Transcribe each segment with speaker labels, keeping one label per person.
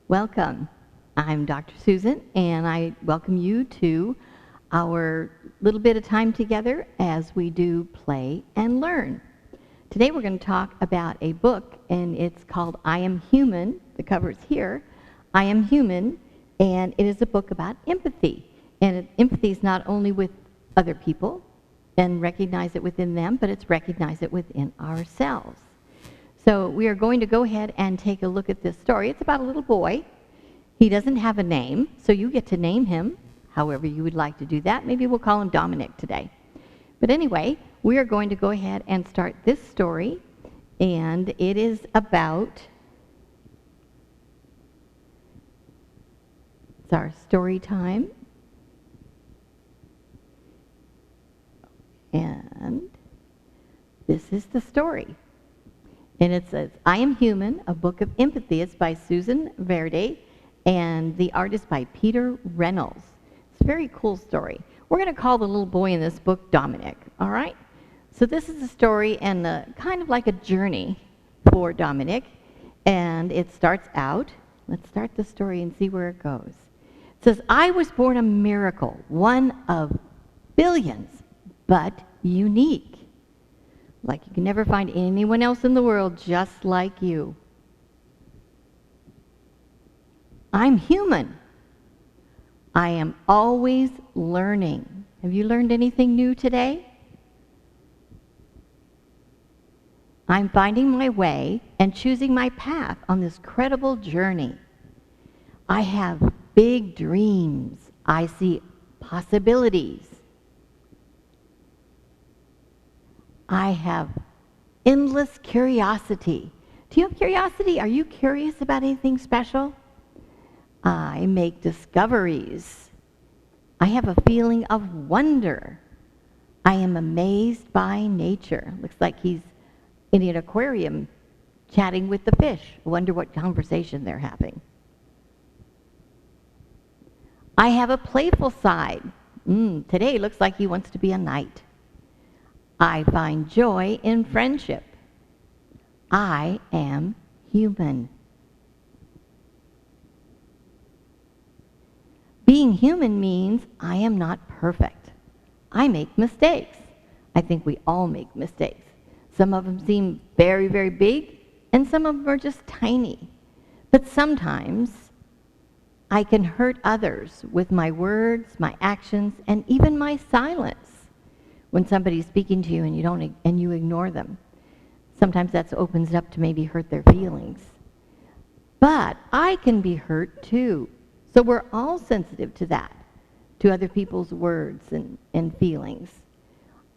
Speaker 1: Welcome. I'm Dr. Susan, and I welcome you to our little bit of time together as we do play and learn. Today we're going to talk about a book, and it's called I Am Human. The cover is here. I Am Human, and it is a book about empathy. And empathy is not only with other people and recognize it within them, but it's recognize it within ourselves. So we are going to go ahead and take a look at this story. It's about a little boy. He doesn't have a name, so you get to name him however you would like to do that. Maybe we'll call him Dominic today. But anyway, we are going to go ahead and start this story, and it is about, it's our story time. And this is the story. And it says, I Am Human, a book of empathy. It's by Susan Verde, and the art is by Peter Reynolds. It's a very cool story. We're going to call the little boy in this book Dominic, all right? So this is a story and kind of like a journey for Dominic. And it starts out, let's start the story and see where it goes. It says, I was born a miracle, one of billions, but unique. Like you can never find anyone else in the world just like you. I'm human. I am always learning. Have you learned anything new today? I'm finding my way and choosing my path on this credible journey. I have big dreams. I see possibilities. I have endless curiosity. Do you have curiosity? Are you curious about anything special? I make discoveries. I have a feeling of wonder. I am amazed by nature. Looks like he's in an aquarium chatting with the fish. I wonder what conversation they're having. I have a playful side. Today looks like he wants to be a knight. I find joy in friendship. I am human. Being human means I am not perfect. I make mistakes. I think we all make mistakes. Some of them seem very, very big, and some of them are just tiny. But sometimes I can hurt others with my words, my actions, and even my silence. When somebody's speaking to you and you ignore them, sometimes that opens up to maybe hurt their feelings. But I can be hurt too. So we're all sensitive to that, to other people's words and feelings.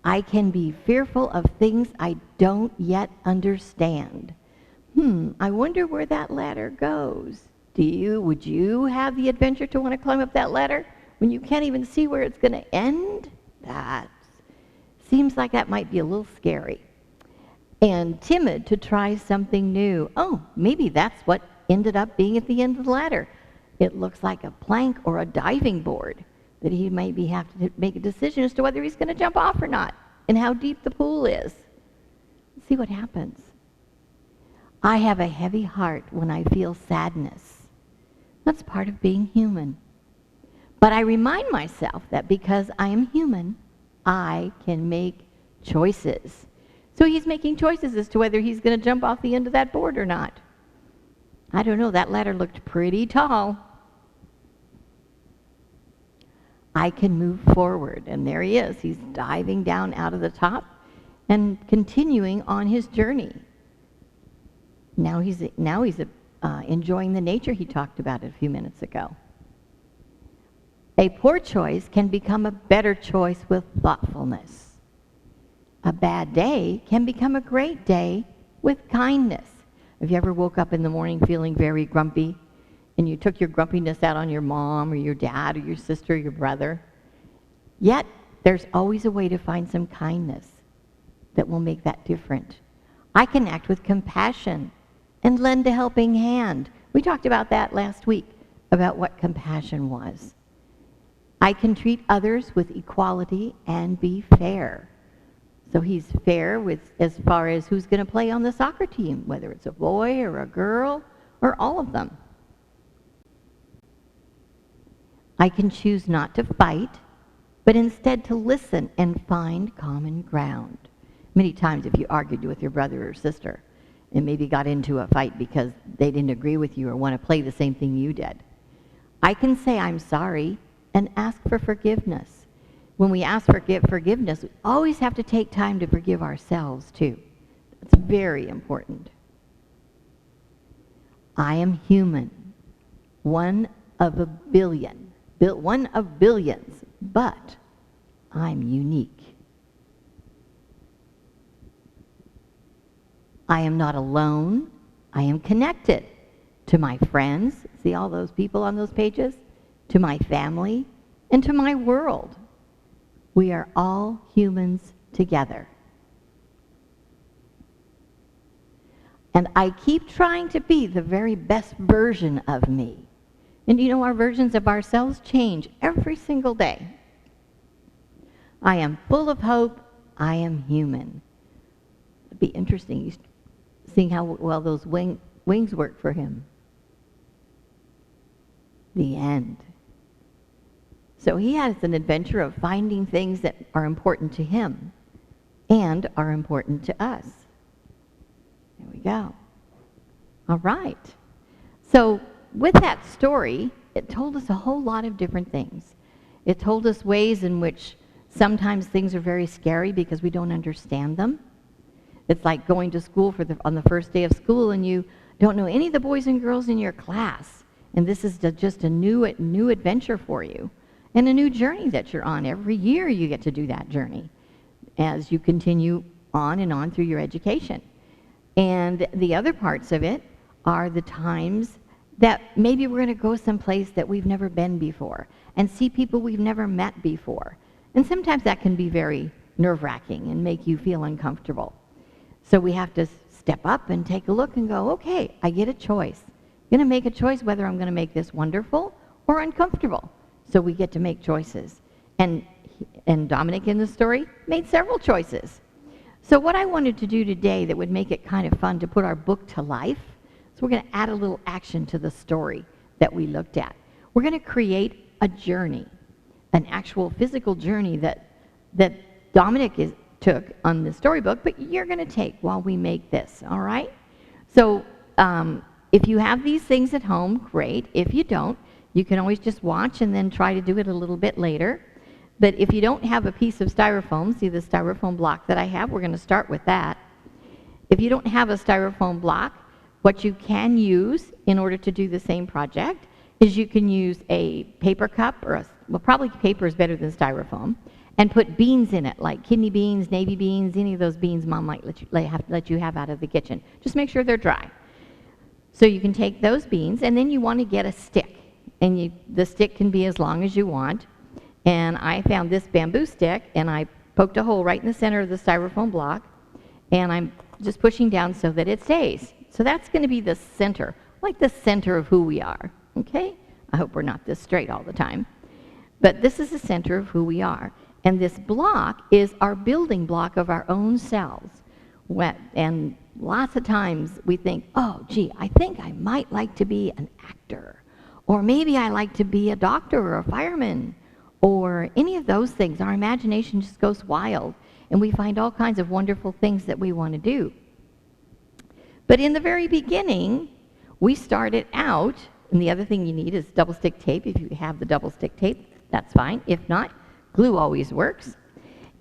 Speaker 1: I can be fearful of things I don't yet understand. I wonder where that ladder goes. Would you have the adventure to want to climb up that ladder when you can't even see where it's going to end? That seems like that might be a little scary. And timid to try something new. Oh, maybe that's what ended up being at the end of the ladder. It looks like a plank or a diving board that he maybe have to make a decision as to whether he's going to jump off or not and how deep the pool is. Let's see what happens. I have a heavy heart when I feel sadness. That's part of being human. But I remind myself that because I am human, I can make choices. So he's making choices as to whether he's going to jump off the end of that board or not. I don't know, that ladder looked pretty tall. I can move forward, and there he is. He's diving down out of the top and continuing on his journey. Now he's enjoying the nature he talked about a few minutes ago. A poor choice can become a better choice with thoughtfulness. A bad day can become a great day with kindness. Have you ever woke up in the morning feeling very grumpy and you took your grumpiness out on your mom or your dad or your sister or your brother? Yet, there's always a way to find some kindness that will make that different. I can act with compassion and lend a helping hand. We talked about that last week, about what compassion was. I can treat others with equality and be fair. So he's fair with as far as who's going to play on the soccer team, whether it's a boy or a girl or all of them. I can choose not to fight, but instead to listen and find common ground. Many times if you argued with your brother or sister and maybe got into a fight because they didn't agree with you or want to play the same thing you did, I can say I'm sorry and ask for forgiveness. When we ask for forgiveness, we always have to take time to forgive ourselves too. It's very important. I am human, one of a billion, one of billions, but I'm unique. I am not alone. I am connected to my friends, see all those people on those pages, to my family, and to my world. We are all humans together. And I keep trying to be the very best version of me. And you know, our versions of ourselves change every single day. I am full of hope. I am human. It'd be interesting seeing how well those wings work for him. The end. So he has an adventure of finding things that are important to him and are important to us. There we go. All right. So with that story, it told us a whole lot of different things. It told us ways in which sometimes things are very scary because we don't understand them. It's like going to school on the first day of school and you don't know any of the boys and girls in your class. And this is just a new adventure for you and a new journey that you're on. Every year you get to do that journey as you continue on and on through your education. And the other parts of it are the times that maybe we're going to go someplace that we've never been before and see people we've never met before. And sometimes that can be very nerve-wracking and make you feel uncomfortable. So we have to step up and take a look and go, okay, I get a choice. I'm going to make a choice whether I'm going to make this wonderful or uncomfortable. So we get to make choices. And Dominic in the story made several choices. So what I wanted to do today that would make it kind of fun to put our book to life, so we're going to add a little action to the story that we looked at. We're going to create a journey, an actual physical journey that Dominic took on the storybook, but you're going to take while we make this, all right? So if you have these things at home, great. If you don't, you can always just watch and then try to do it a little bit later. But if you don't have a piece of styrofoam, see the styrofoam block that I have? We're going to start with that. If you don't have a styrofoam block, what you can use in order to do the same project is you can use a paper cup or well, probably paper is better than styrofoam, and put beans in it, like kidney beans, navy beans, any of those beans Mom might let you have out of the kitchen. Just make sure they're dry. So you can take those beans, and then you want to get a stick. And the stick can be as long as you want. And I found this bamboo stick, and I poked a hole right in the center of the styrofoam block, and I'm just pushing down so that it stays. So that's going to be the center, like the center of who we are, okay? I hope we're not this straight all the time. But this is the center of who we are. And this block is our building block of our own selves. And lots of times we think, oh, gee, I think I might like to be an actor. Or maybe I like to be a doctor or a fireman. Or any of those things. Our imagination just goes wild. And we find all kinds of wonderful things that we want to do. But in the very beginning, we started out, and the other thing you need is double stick tape. If you have the double stick tape, that's fine. If not, glue always works.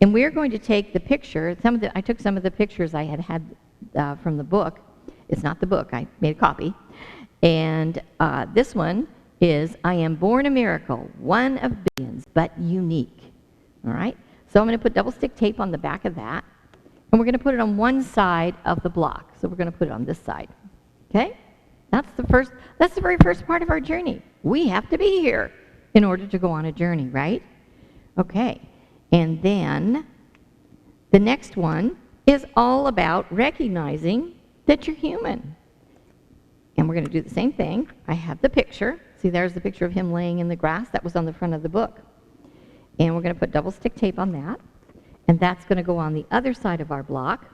Speaker 1: And we're going to take the picture. I took some of the pictures I had from the book. It's not the book. I made a copy. And this one is, I am born a miracle, one of billions, but unique. All right? So I'm going to put double stick tape on the back of that. And we're going to put it on one side of the block. So we're going to put it on this side. Okay? That's the very first part of our journey. We have to be here in order to go on a journey, right? Okay. And then the next one is all about recognizing that you're human. And we're going to do the same thing. I have the picture. See, there's the picture of him laying in the grass. That was on the front of the book. And we're going to put double stick tape on that. And that's going to go on the other side of our block.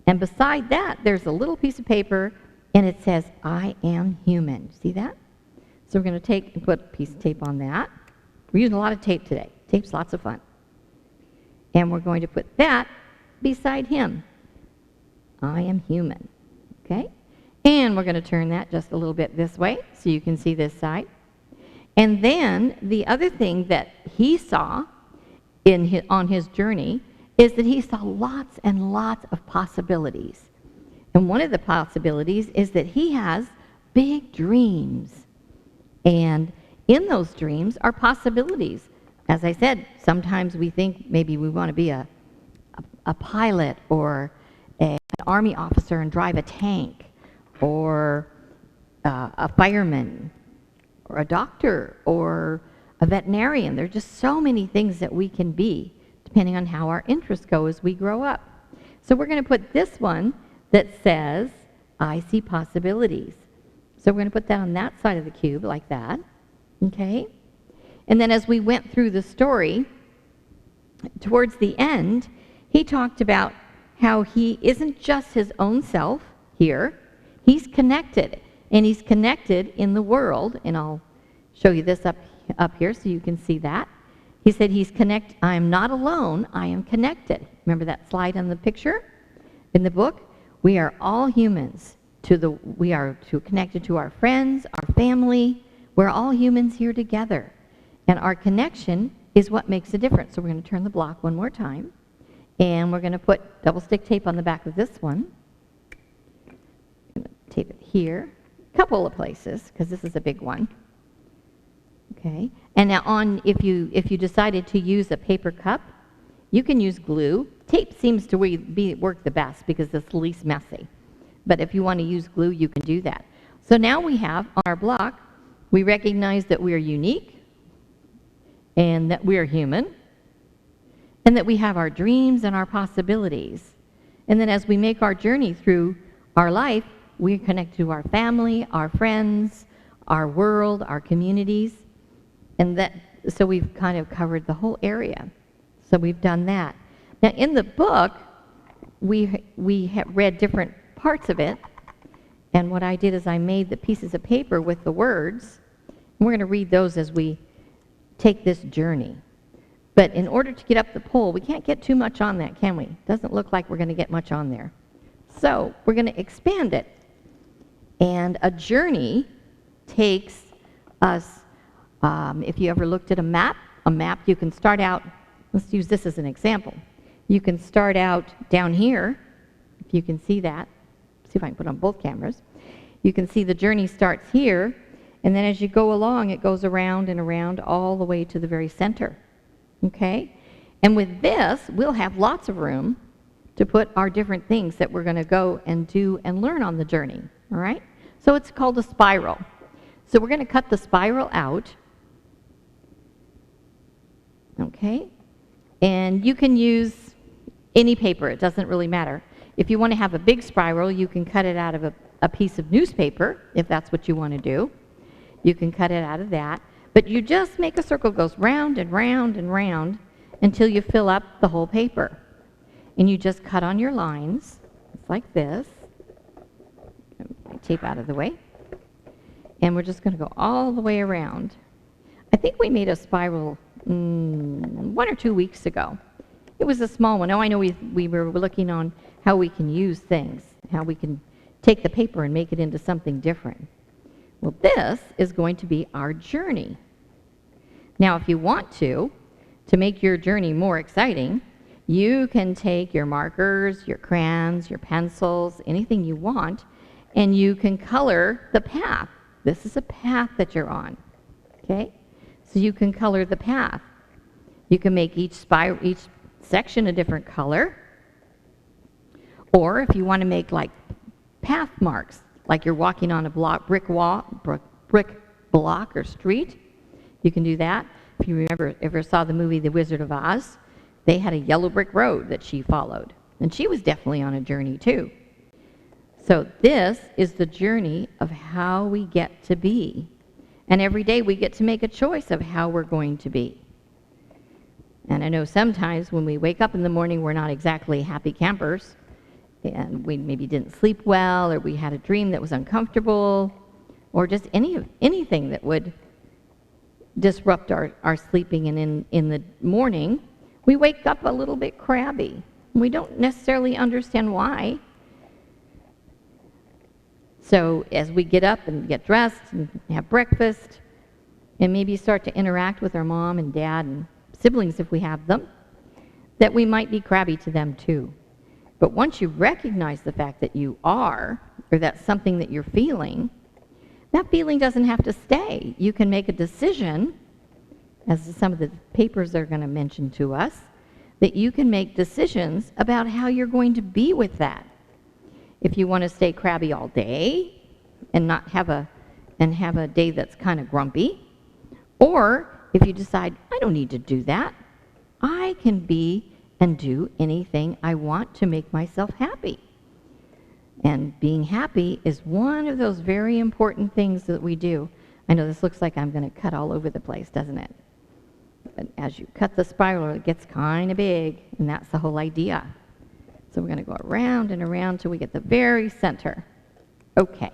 Speaker 1: And beside that, there's a little piece of paper, and it says, I am human. See that? So we're going to take and put a piece of tape on that. We're using a lot of tape today. Tape's lots of fun. And we're going to put that beside him. I am human. Okay? And we're going to turn that just a little bit this way so you can see this side. And then the other thing that he saw on his journey is that he saw lots and lots of possibilities. And one of the possibilities is that he has big dreams. And in those dreams are possibilities. As I said, sometimes we think maybe we want to be a pilot or an army officer and drive a tank, or a fireman, or a doctor, or a veterinarian. There are just so many things that we can be, depending on how our interests go as we grow up. So we're going to put this one that says, I see possibilities. So we're going to put that on that side of the cube like that, okay? And then as we went through the story, towards the end, he talked about how he isn't just his own self here. He's connected, and he's connected in the world. And I'll show you this up here so you can see that. He said I am not alone, I am connected. Remember that slide on the picture in the book? We are all humans. We are connected to our friends, our family. We're all humans here together. And our connection is what makes a difference. So we're going to turn the block one more time. And we're going to put double stick tape on the back of this one. I'm going to tape it here. A couple of places, because this is a big one. Okay. And now if you decided to use a paper cup, you can use glue. Tape seems to work the best because it's the least messy. But if you want to use glue, you can do that. So now we have on our block, we recognize that we are unique, and that we are human, and that we have our dreams and our possibilities. And then as we make our journey through our life, we connect to our family, our friends, our world, our communities, and so we've kind of covered the whole area. So we've done that. Now in the book, we have read different parts of it, and what I did is I made the pieces of paper with the words, and we're going to read those as we take this journey. But in order to get up the pole, we can't get too much on that, can we? Doesn't look like we're going to get much on there. So we're going to expand it. And a journey takes us, if you ever looked at a map you can start out, let's use this as an example. You can start out down here, if you can see that. See if I can put it on both cameras. You can see the journey starts here, and then as you go along, it goes around and around all the way to the very center. Okay? And with this, we'll have lots of room to put our different things that we're going to go and do and learn on the journey. All right? So it's called a spiral. So we're going to cut the spiral out. Okay? And you can use any paper. It doesn't really matter. If you want to have a big spiral, you can cut it out of a piece of newspaper, if that's what you want to do. You can cut it out of that. But you just make a circle that goes round and round and round until you fill up the whole paper. And you just cut on your lines, just like this. Tape out of the way. And we're just going to go all the way around. I think we made a spiral 1 or 2 weeks ago. It was a small one. Oh, I know we were looking on how we can use things, how we can take the paper and make it into something different. Well, this is going to be our journey. Now, if you want to make your journey more exciting, you can take your markers, your crayons, your pencils, anything you want, and you can color the path. This is a path that you're on, okay? So you can color the path. You can make each section a different color. Or if you want to make like path marks, like you're walking on a brick block or street, you can do that. If you ever saw the movie The Wizard of Oz, they had a yellow brick road that she followed. And she was definitely on a journey too. So this is the journey of how we get to be. And every day we get to make a choice of how we're going to be. And I know sometimes when we wake up in the morning, we're not exactly happy campers. And we maybe didn't sleep well, or we had a dream that was uncomfortable. or just anything that would disrupt our sleeping. And in the morning, we wake up a little bit crabby. We don't necessarily understand why. So as we get up and get dressed and have breakfast and maybe start to interact with our mom and dad and siblings if we have them, that we might be crabby to them too. But once you recognize the fact that you are, or that's something that you're feeling, that feeling doesn't have to stay. You can make a decision, as some of the papers are going to mention to us, that you can make decisions about how you're going to be with that. If you want to stay crabby all day and not have a day that's kind of grumpy, or if you decide, I don't need to do that, I can be and do anything I want to make myself happy. And being happy is one of those very important things that we do. I know this looks like I'm going to cut all over the place, doesn't it? But as you cut the spiral, it gets kind of big, and that's the whole idea. So we're going to go around and around till we get the very center. Okay.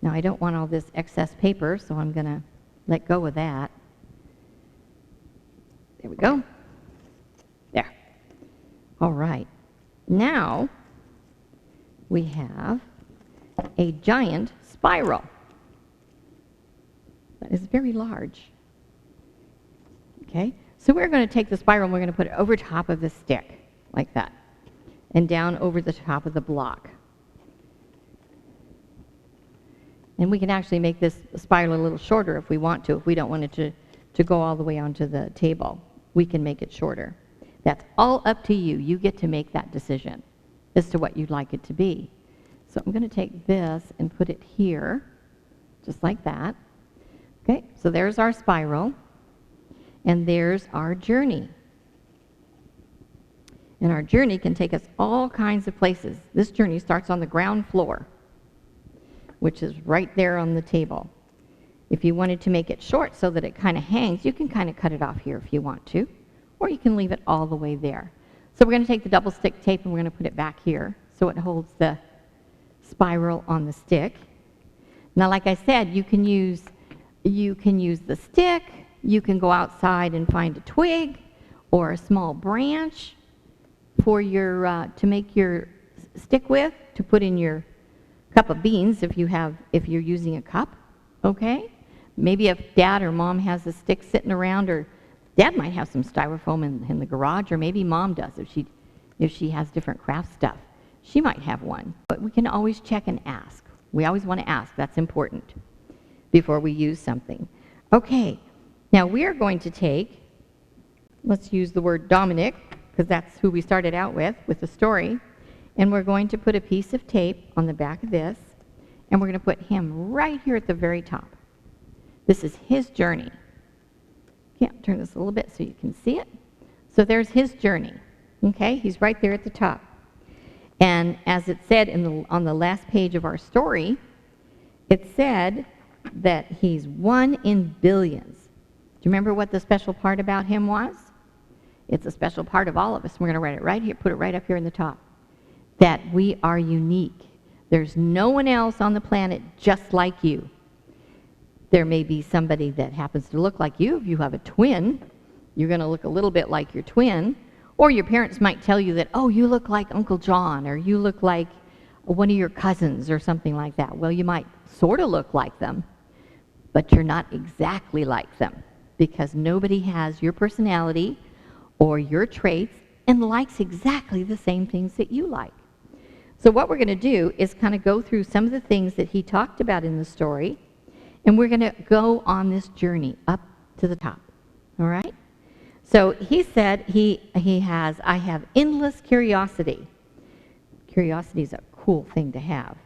Speaker 1: Now I don't want all this excess paper, so I'm going to let go of that. There we go. There. All right. Now we have a giant spiral that is very large. Okay? So we're going to take the spiral and we're going to put it over top of the stick, like that, and down over the top of the block. And we can actually make this spiral a little shorter if we want to. If we don't want it to go all the way onto the table, we can make it shorter. That's all up to you. You get to make that decision as to what you'd like it to be. So I'm going to take this and put it here, just like that. Okay, so there's our spiral, and there's our journey. And our journey can take us all kinds of places. This journey starts on the ground floor, which is right there on the table. If you wanted to make it short so that it kind of hangs, you can kind of cut it off here if you want to, or you can leave it all the way there. So we're going to take the double stick tape and we're going to put it back here so it holds the spiral on the stick. Now, like I said, you can use the stick, you can go outside and find a twig or a small branch for your to make your stick with, to put in your cup of beans if you're using a cup, okay? Maybe if dad or mom has a stick sitting around, or dad might have some styrofoam in the garage, or maybe mom does if she has different craft stuff. She might have one. But we can always check and ask. We always want to ask. That's important before we use something. Okay, now we are going to take, let's use the word Dominic, because that's who we started out with the story. And we're going to put a piece of tape on the back of this, and we're going to put him right here at the very top. This is his journey. Can't turn this a little bit so you can see it. So there's his journey. Okay, he's right there at the top. And as it said on the last page of our story, it said that he's 1 in billions. Do you remember what the special part about him was? It's a special part of all of us. We're going to write it right here, put it right up here in the top. That we are unique. There's no one else on the planet just like you. There may be somebody that happens to look like you. If you have a twin, you're going to look a little bit like your twin. Or your parents might tell you that, oh, you look like Uncle John, or you look like one of your cousins, or something like that. Well, you might sort of look like them, but you're not exactly like them, because nobody has your personality or your traits and likes exactly the same things that you like. So what we're going to do is kind of go through some of the things that he talked about in the story, and we're going to go on this journey up to the top, all right? So he said I have endless curiosity. Curiosity is a cool thing to have.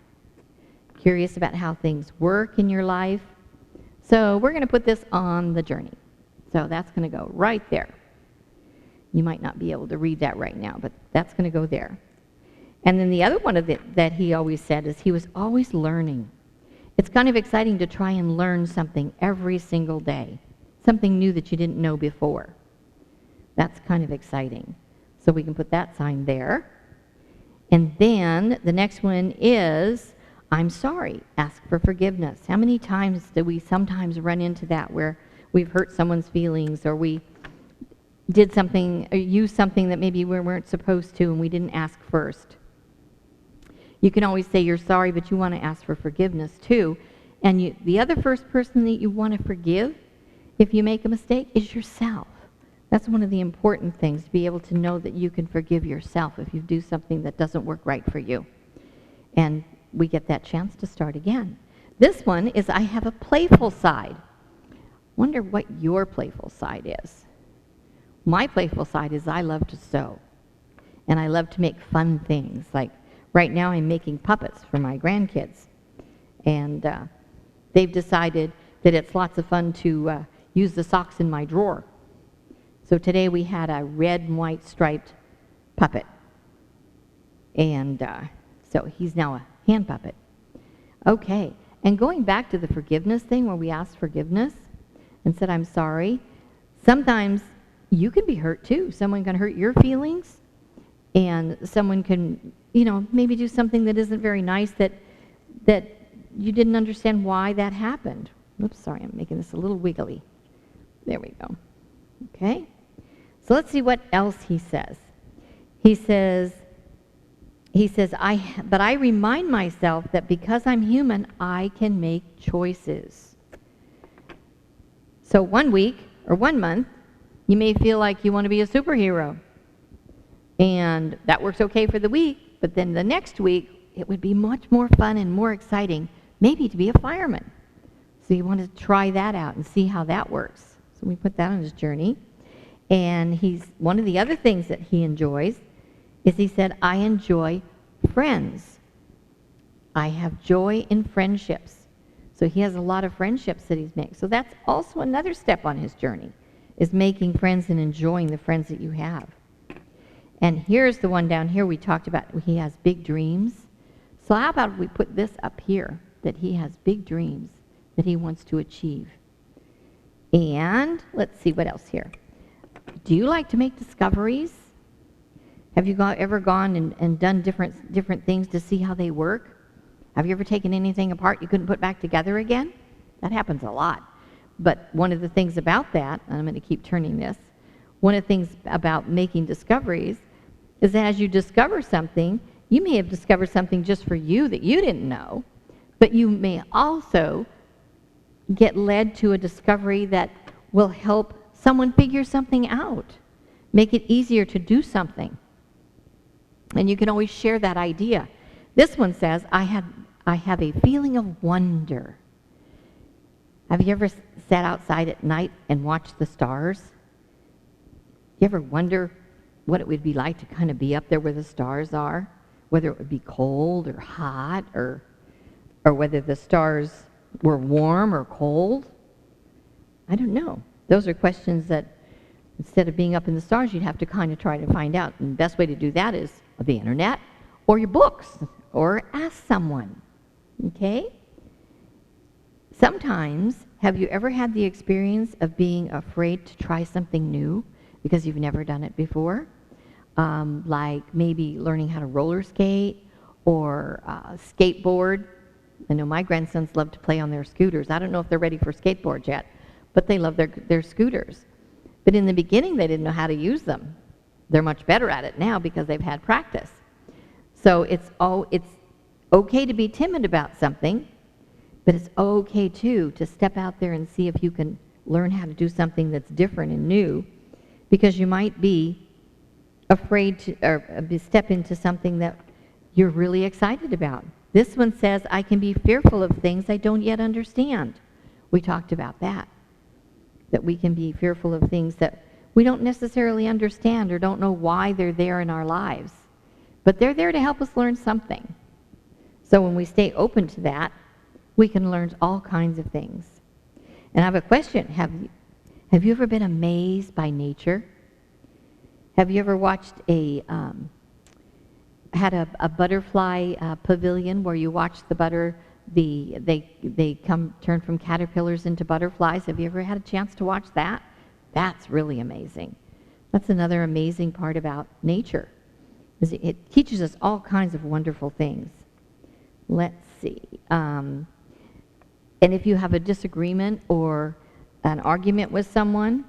Speaker 1: Curious about how things work in your life. So we're going to put this on the journey. So that's going to go right there. You might not be able to read that right now, but that's going to go there. And then the other one of it that he always said is he was always learning. It's kind of exciting to try and learn something every single day, something new that you didn't know before. That's kind of exciting. So we can put that sign there. And then the next one is, I'm sorry. Ask for forgiveness. How many times do we sometimes run into that where we've hurt someone's feelings, or we did something or used something that maybe we weren't supposed to and we didn't ask first? You can always say you're sorry, but you want to ask for forgiveness too. And the other first person that you want to forgive if you make a mistake is yourself. That's one of the important things, to be able to know that you can forgive yourself if you do something that doesn't work right for you. And we get that chance to start again. This one is, I have a playful side. Wonder what your playful side is. My playful side is I love to sew. And I love to make fun things. Like right now I'm making puppets for my grandkids. And they've decided that it's lots of fun to use the socks in my drawer. So today we had a red and white striped puppet. And so he's now a hand puppet. Okay, and going back to the forgiveness thing where we asked forgiveness and said, I'm sorry, sometimes you can be hurt too. Someone can hurt your feelings, and someone can, maybe do something that isn't very nice that you didn't understand why that happened. Oops, sorry, I'm making this a little wiggly. There we go. Okay, so let's see what else he says. He says, but I remind myself that because I'm human, I can make choices. So 1 week or 1 month, you may feel like you want to be a superhero. And that works okay for the week, but then the next week, it would be much more fun and more exciting, maybe to be a fireman. So you want to try that out and see how that works. So we put that on his journey. And one of the other things that he enjoys is, he said, I enjoy friends. I have joy in friendships. So he has a lot of friendships that he's made. So that's also another step on his journey, is making friends and enjoying the friends that you have. And here's the one down here we talked about. He has big dreams. So how about we put this up here, that he has big dreams that he wants to achieve. And let's see what else here. Do you like to make discoveries? Have you ever gone and done different things to see how they work? Have you ever taken anything apart you couldn't put back together again? That happens a lot. But one of the things about that, and I'm going to keep turning this, one of the things about making discoveries is that as you discover something, you may have discovered something just for you that you didn't know, but you may also get led to a discovery that will help someone figure something out, make it easier to do something. And you can always share that idea. This one says, I have a feeling of wonder. Have you ever sat outside at night and watched the stars? You ever wonder what it would be like to kind of be up there where the stars are? Whether it would be cold or hot, or whether the stars were warm or cold? I don't know. Those are questions that, instead of being up in the stars, you'd have to kind of try to find out. And the best way to do that is the internet, or your books, or ask someone. Okay? Sometimes, have you ever had the experience of being afraid to try something new because you've never done it before? Like maybe learning how to roller skate or skateboard. I know my grandsons love to play on their scooters. I don't know if they're ready for skateboards yet, but they love their scooters. But in the beginning, they didn't know how to use them. They're much better at it now because they've had practice. So it's okay to be timid about something, but it's okay too to step out there and see if you can learn how to do something that's different and new, because you might be afraid to step into something that you're really excited about. This one says, I can be fearful of things I don't yet understand. We talked about that we can be fearful of things that we don't necessarily understand or don't know why they're there in our lives. But they're there to help us learn something. So when we stay open to that, we can learn all kinds of things. And I have a question. Have you ever been amazed by nature? Have you ever watched a butterfly pavilion where you watch they turn from caterpillars into butterflies? Have you ever had a chance to watch that? That's really amazing. That's another amazing part about nature, is it teaches us all kinds of wonderful things. Let's see. And if you have a disagreement or an argument with someone,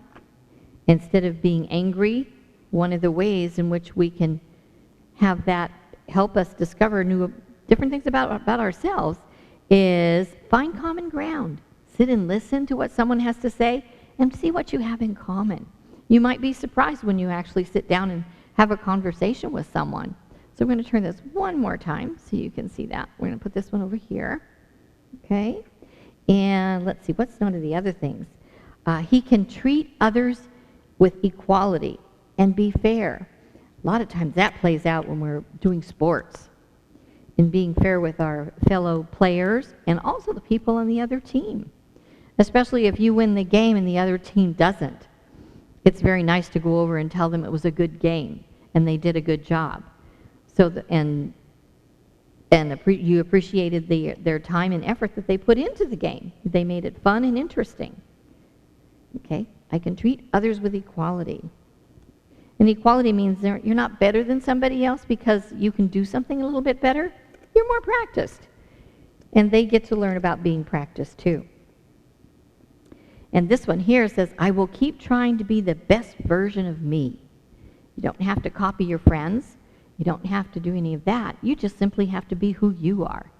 Speaker 1: instead of being angry, one of the ways in which we can have that help us discover different things about ourselves is find common ground. Sit and listen to what someone has to say and see what you have in common. You might be surprised when you actually sit down and have a conversation with someone. So we're going to turn this one more time so you can see that. We're going to put this one over here. Okay? And let's see, what's one of the other things? He can treat others with equality and be fair. A lot of times that plays out when we're doing sports, in being fair with our fellow players and also the people on the other team. Especially if you win the game and the other team doesn't. It's very nice to go over and tell them it was a good game and they did a good job. So you appreciated their time and effort that they put into the game. They made it fun and interesting. Okay, I can treat others with equality. And equality means you're not better than somebody else because you can do something a little bit better. You're more practiced. And they get to learn about being practiced too. And this one here says, I will keep trying to be the best version of me. You don't have to copy your friends. You don't have to do any of that. You just simply have to be who you are.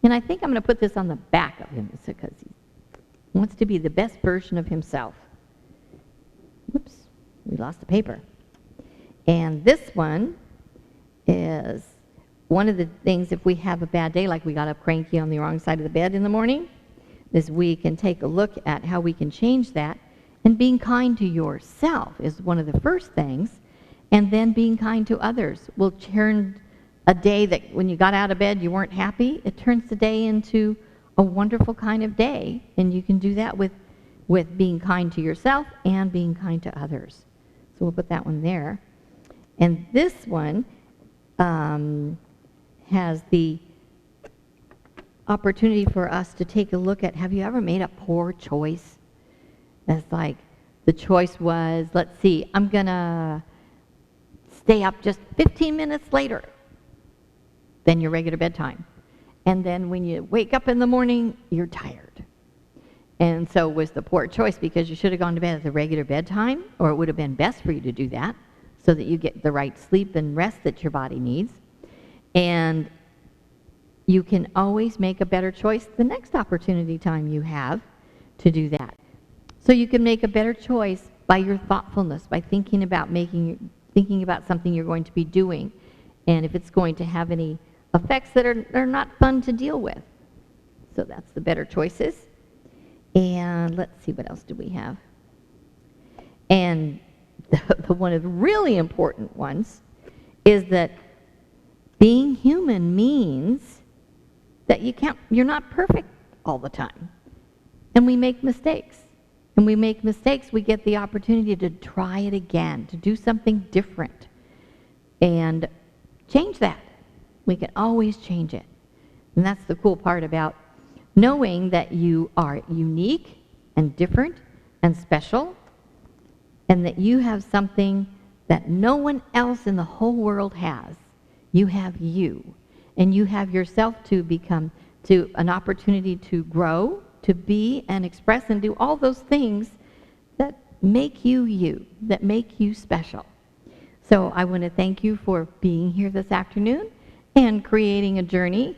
Speaker 1: And I think I'm going to put this on the back of him because he wants to be the best version of himself. Whoops, we lost the paper. And this one is one of the things, if we have a bad day, like we got up cranky on the wrong side of the bed in the morning, is we can take a look at how we can change that. And being kind to yourself is one of the first things. And then being kind to others will turn a day that when you got out of bed you weren't happy, it turns the day into a wonderful kind of day. And you can do that with being kind to yourself and being kind to others. So we'll put that one there. And this one has the opportunity for us to take a look at, have you ever made a poor choice? That's like, the choice was, let's see, I'm going to stay up just 15 minutes later than your regular bedtime. And then when you wake up in the morning, you're tired. And so it was the poor choice because you should have gone to bed at the regular bedtime, or it would have been best for you to do that so that you get the right sleep and rest that your body needs. And you can always make a better choice the next opportunity time you have to do that. So you can make a better choice by your thoughtfulness, by thinking about something you're going to be doing, and if it's going to have any effects that are not fun to deal with. So that's the better choices. And let's see, what else do we have? And the one of the really important ones is that being human means that you're not perfect all the time. And we make mistakes. And we make mistakes, we get the opportunity to try it again, to do something different, and change that. We can always change it. And that's the cool part about knowing that you are unique and different and special, and that you have something that no one else in the whole world has. You have you. And you have yourself to become, to an opportunity to grow, to be and express and do all those things that make you you, that make you special. So I want to thank you for being here this afternoon and creating a journey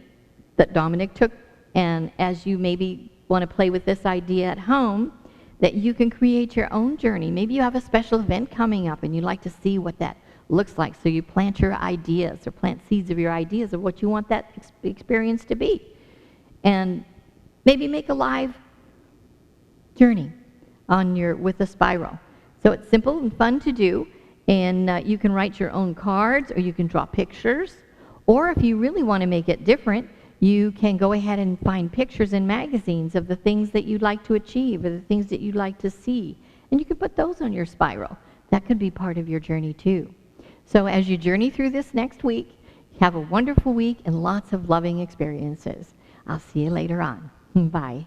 Speaker 1: that Dominic took. And as you maybe want to play with this idea at home, that you can create your own journey. Maybe you have a special event coming up and you'd like to see what that looks like. So you plant your ideas or plant seeds of your ideas of what you want that experience to be. And maybe make a live journey with a spiral. So it's simple and fun to do, and you can write your own cards, or you can draw pictures, or if you really want to make it different, you can go ahead and find pictures in magazines of the things that you'd like to achieve or the things that you'd like to see, and you can put those on your spiral. That could be part of your journey too. So as you journey through this next week, have a wonderful week and lots of loving experiences. I'll see you later on. Bye.